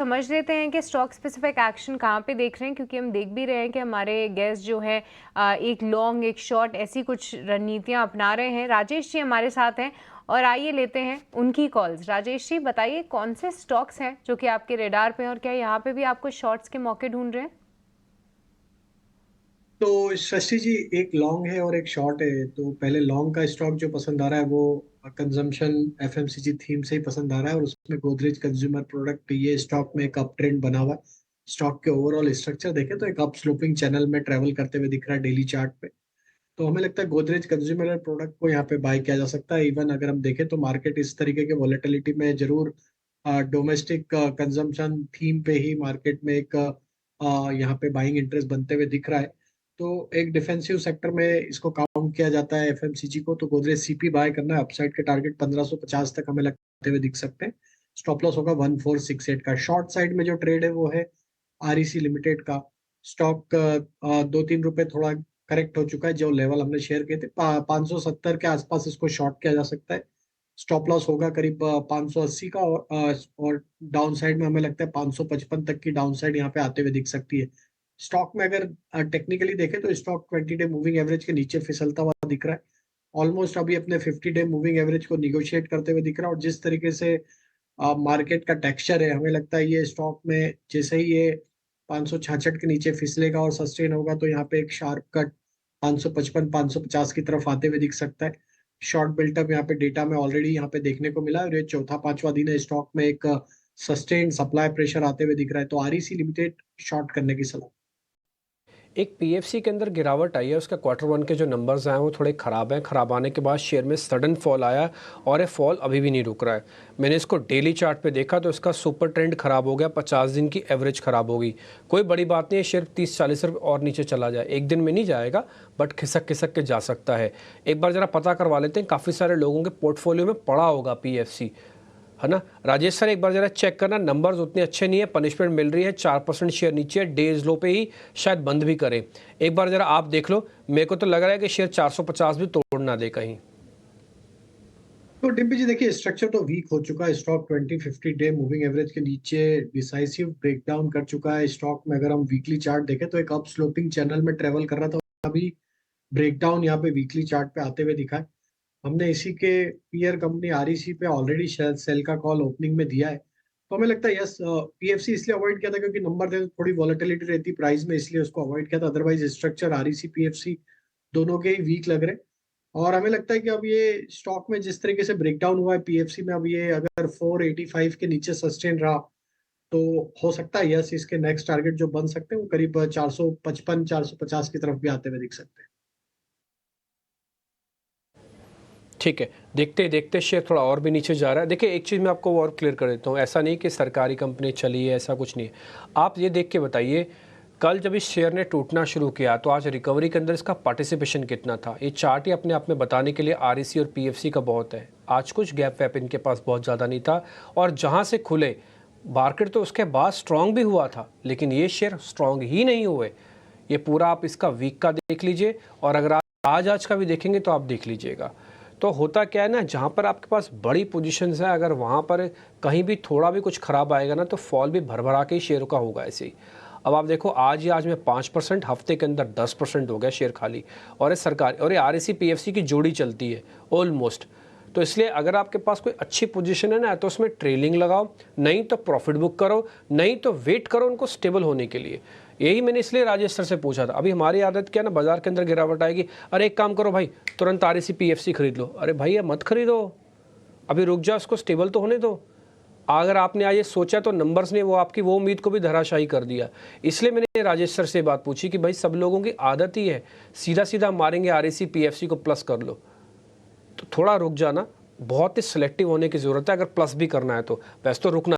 समझ लेते हैं कि स्टॉक स्पेसिफिक एक्शन कहाँ पे देख रहे हैं, क्योंकि हम देख भी रहे हैं कि हमारे गेस्ट जो है एक लॉन्ग एक शॉर्ट ऐसी कुछ रणनीतियाँ अपना रहे हैं। राजेश जी हमारे साथ हैं और आइए लेते हैं उनकी कॉल्स। राजेश जी बताइए कौन से स्टॉक्स हैं जो कि आपके रेडार पे हैं और क्या यहाँ पे भी आपको शॉर्ट्स के मौके ढूंढ रहे हैं? तो शशि जी, एक लॉन्ग है और एक शॉर्ट है। तो पहले लॉन्ग का स्टॉक जो पसंद आ रहा है वो कंजम्पशन एफएमसीजी थीम से ही पसंद आ रहा है, और उसमें गोदरेज कंज्यूमर प्रोडक्ट ये स्टॉक में एक अप ट्रेंड बना हुआ है। स्टॉक के ओवरऑल स्ट्रक्चर देखें तो एक अप स्लोपिंग चैनल में ट्रेवल करते हुए दिख रहा है डेली चार्ट पे। तो हमें लगता है गोदरेज कंज्यूमर प्रोडक्ट को यहाँ पे बाय किया जा सकता है। इवन अगर हम देखें तो मार्केट इस तरीके के वॉलेटिलिटी में जरूर डोमेस्टिक कंजम्पशन थीम पे ही मार्केट में एक यहाँ पे बाइंग इंटरेस्ट बनते हुए दिख रहा है। तो एक डिफेंसिव सेक्टर में इसको काउंट किया जाता है एफएमसीजी को। तो गोदरेज सीपी बाय करना है। अपसाइड के टारगेट 1550 तक हमें लगते हुए दिख सकते हैं। स्टॉप लॉस होगा 1468 का। शॉर्ट साइड में जो ट्रेड है वो है आरईसी लिमिटेड का। स्टॉक 2-3 रुपए थोड़ा करेक्ट हो चुका है। जो लेवल हमने शेयर किए थे 570 के आसपास इसको शॉर्ट किया जा सकता है। स्टॉप लॉस होगा करीब 580 का, और डाउन साइड में हमें लगता है 555 तक की डाउन साइड यहाँ पे आते हुए दिख सकती है। स्टॉक में अगर टेक्निकली देखें तो स्टॉक 20 डे मूविंग एवरेज के नीचे फिसलता हुआ दिख रहा है। ऑलमोस्ट अभी अपने 50 डे मूविंग एवरेज को निगोशिएट करते हुए दिख रहा है। और जिस तरीके से मार्केट का टेक्सचर है, हमें लगता है ये स्टॉक में जैसे ही ये 566 के नीचे फिसलेगा और सस्टेन होगा तो यहाँ पे एक शार्प कट 555 550 की तरफ आते हुए दिख सकता है। शॉर्ट बिल्टअप यहाँ पे डेटा में ऑलरेडी यहाँ पे देखने को मिला है, और ये चौथा पांचवा दिन है स्टॉक में एक सस्टेन सप्लाई प्रेशर आते हुए दिख रहा है। तो आरईसी लिमिटेड शॉर्ट करने की सलाह। एक पीएफसी के अंदर गिरावट आई है। उसका क्वार्टर वन के जो नंबर्स आए हैं वो थोड़े ख़राब हैं। ख़राब आने के बाद शेयर में सडन फॉल आया और ये फॉल अभी भी नहीं रुक रहा है। मैंने इसको डेली चार्ट पे देखा तो इसका सुपर ट्रेंड ख़राब हो गया, 50 दिन की एवरेज ख़राब हो गई। कोई बड़ी बात नहीं है, शेयर 30-40 रुपये और नीचे चला जाए, एक दिन में नहीं जाएगा बट खिसक खिसक के जा सकता है। एक बार ज़रा पता करवा लेते हैं, काफ़ी सारे लोगों के पोर्टफोलियो में पड़ा होगा पीएफसी, है ना। राजेश सर एक बार जरा चेक करना, नंबर्स उतने अच्छे नहीं है, पनिशमेंट मिल रही है, 4% शेयर नीचे है, डेज लो पे ही शायद बंद भी करें। एक बार जरा आप देख लो, मेरे को तो लग रहा है कि शेयर 450 भी तोड़ ना दे कहीं। तो डिम्पी जी देखिए, स्ट्रक्चर तो वीक हो चुका है। स्टॉक 20-50 डे मूविंग एवरेज के नीचे डिसाइसिव ब्रेकडाउन कर चुका है। स्टॉक में अगर हम वीकली चार्ट देखें तो एक अप स्लोपिंग चैनल में ट्रेवल कर रहा था, अभी ब्रेकडाउन यहाँ पे वीकली चार्ट पे आते हुए दिखा है। हमने इसी के पीयर कंपनी आरईसी पे ऑलरेडी सेल का कॉल ओपनिंग में दिया है। तो हमें लगता है यस, पीएफसी इसलिए अवॉइड किया था क्योंकि नंबर थे तो थोड़ी वॉलेटिलिटी रहती प्राइस में, इसलिए उसको अवॉइड किया था। अदरवाइज स्ट्रक्चर आरईसी पीएफसी दोनों के ही वीक लग रहे हैं। और हमें लगता है कि अब ये स्टॉक में जिस तरीके से ब्रेकडाउन हुआ है पीएफसी में, अब ये अगर 485 के नीचे सस्टेन रहा तो हो सकता है यस, इसके नेक्स्ट टारगेट जो बन सकते हैं वो करीब 455 450 की तरफ भी आते हुए दिख सकते हैं। ठीक है, देखते देखते शेयर थोड़ा और भी नीचे जा रहा है। देखिए एक चीज़ मैं आपको और क्लियर कर देता हूँ, ऐसा नहीं कि सरकारी कंपनी चली है, ऐसा कुछ नहीं है। आप ये देख के बताइए, कल जब इस शेयर ने टूटना शुरू किया तो आज रिकवरी के अंदर इसका पार्टिसिपेशन कितना था। ये चार्ट ही अपने आप में बताने के लिए आरईसी और पीएफसी का बहुत है। आज कुछ गैप वैप इनके पास बहुत ज़्यादा नहीं था, और जहाँ से खुले मार्केट तो उसके बाद स्ट्रॉन्ग भी हुआ था, लेकिन ये शेयर स्ट्रॉन्ग ही नहीं हुए। ये पूरा आप इसका वीक का देख लीजिए, और अगर आप आज का भी देखेंगे तो आप देख लीजिएगा। तो होता क्या है ना, जहाँ पर आपके पास बड़ी पोजीशंस है, अगर वहाँ पर कहीं भी थोड़ा भी कुछ खराब आएगा ना तो फॉल भी भरभरा के ही शेयर का होगा ऐसे ही। अब आप देखो आज में 5%, हफ्ते के अंदर 10% हो गया शेयर खाली। और ये सरकार और ये आरईसी पीएफसी की जोड़ी चलती है ऑलमोस्ट। तो इसलिए अगर आपके पास कोई अच्छी पोजीशन है ना तो उसमें ट्रेलिंग लगाओ, नहीं तो प्रॉफिट बुक करो, नहीं तो वेट करो उनको स्टेबल होने के लिए। यही मैंने इसलिए राजेश सर से पूछा था। अभी हमारी आदत क्या ना, बाजार के अंदर गिरावट आएगी, अरे एक काम करो भाई, तुरंत आरईसी पीएफसी खरीद लो। अरे भाई ये मत खरीदो, अभी रुक जाओ, उसको स्टेबल तो होने दो। अगर आपने आज ये सोचा तो नंबर्स ने वो आपकी वो उम्मीद को भी धराशायी कर दिया। इसलिए मैंने राजेश सर से बात पूछी कि भाई सब लोगों की आदत ही है सीधा सीधा मारेंगे आरईसी पीएफसी को प्लस कर लो, तो थोड़ा रुक जाना, बहुत ही सिलेक्टिव होने की ज़रूरत है अगर प्लस भी करना है तो। वैसे तो रुकना